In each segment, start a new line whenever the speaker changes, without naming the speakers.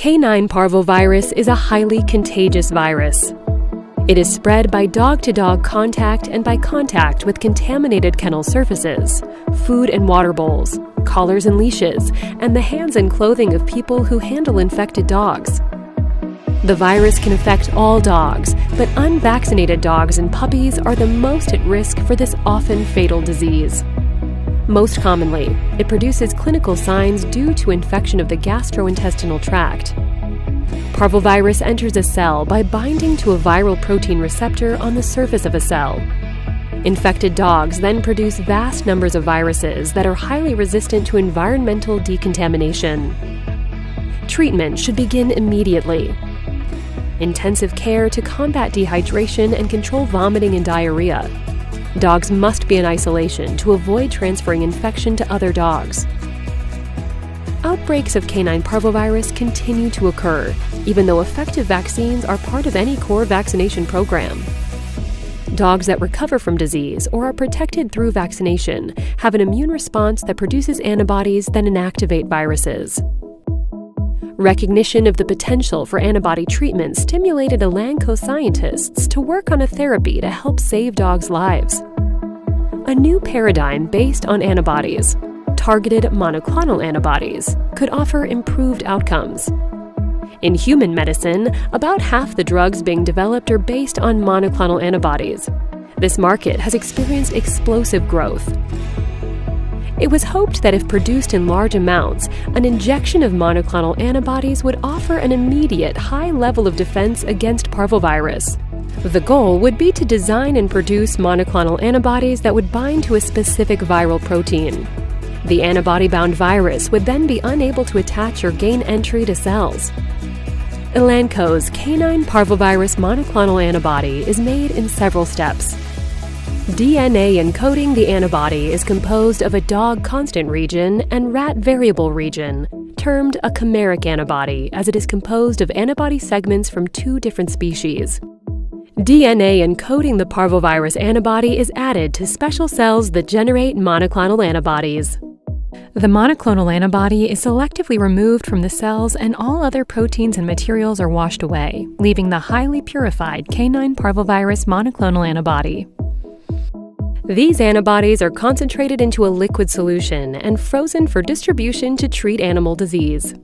Canine parvovirus is a highly contagious virus. It is spread by dog-to-dog contact and by contact with contaminated kennel surfaces, food and water bowls, collars and leashes, and the hands and clothing of people who handle infected dogs. The virus can affect all dogs, but unvaccinated dogs and puppies are the most at risk for this often fatal disease. Most commonly, it produces clinical signs due to infection of the gastrointestinal tract. Parvovirus enters a cell by binding to a viral protein receptor on the surface of a cell. Infected dogs then produce vast numbers of viruses that are highly resistant to environmental decontamination. Treatment should begin immediately. Intensive care to combat dehydration and control vomiting and diarrhea. Dogs must be in isolation to avoid transferring infection to other dogs. Outbreaks of canine parvovirus continue to occur, even though effective vaccines are part of any core vaccination program. Dogs that recover from disease or are protected through vaccination have an immune response that produces antibodies that inactivate viruses. Recognition of the potential for antibody treatment stimulated Elanco scientists to work on a therapy to help save dogs' lives. A new paradigm based on antibodies, targeted monoclonal antibodies, could offer improved outcomes. In human medicine, about half the drugs being developed are based on monoclonal antibodies. This market has experienced explosive growth. It was hoped that if produced in large amounts, an injection of monoclonal antibodies would offer an immediate high level of defense against parvovirus. The goal would be to design and produce monoclonal antibodies that would bind to a specific viral protein. The antibody-bound virus would then be unable to attach or gain entry to cells. Elanco's canine parvovirus monoclonal antibody is made in several steps. DNA encoding the antibody is composed of a dog constant region and rat variable region, termed a chimeric antibody, as it is composed of antibody segments from two different species. DNA encoding the parvovirus antibody is added to special cells that generate monoclonal antibodies. The monoclonal antibody is selectively removed from the cells and all other proteins and materials are washed away, leaving the highly purified canine parvovirus monoclonal antibody. These antibodies are concentrated into a liquid solution and frozen for distribution to treat animal disease.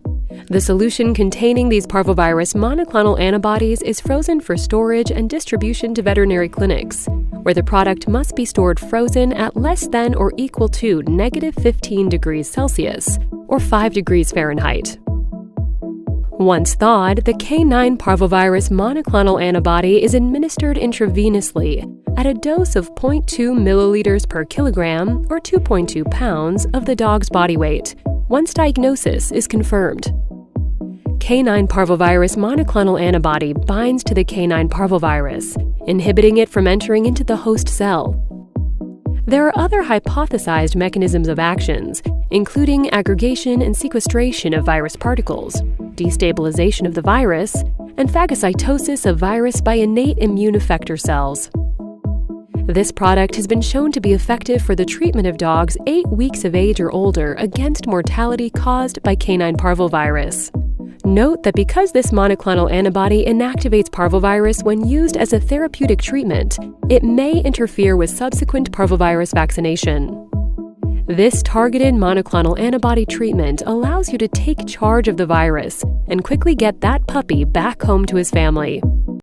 The solution containing these parvovirus monoclonal antibodies is frozen for storage and distribution to veterinary clinics, where the product must be stored frozen at less than or equal to -15 degrees Celsius, or 5 degrees Fahrenheit. Once thawed, the canine parvovirus monoclonal antibody is administered intravenously at a dose of 0.2 milliliters per kilogram, or 2.2 pounds, of the dog's body weight, once diagnosis is confirmed. Canine parvovirus monoclonal antibody binds to the canine parvovirus, inhibiting it from entering into the host cell. There are other hypothesized mechanisms of actions, including aggregation and sequestration of virus particles, destabilization of the virus, and phagocytosis of virus by innate immune effector cells. This product has been shown to be effective for the treatment of dogs 8 weeks of age or older against mortality caused by canine parvovirus. Note that because this monoclonal antibody inactivates parvovirus when used as a therapeutic treatment, it may interfere with subsequent parvovirus vaccination. This targeted monoclonal antibody treatment allows you to take charge of the virus and quickly get that puppy back home to his family.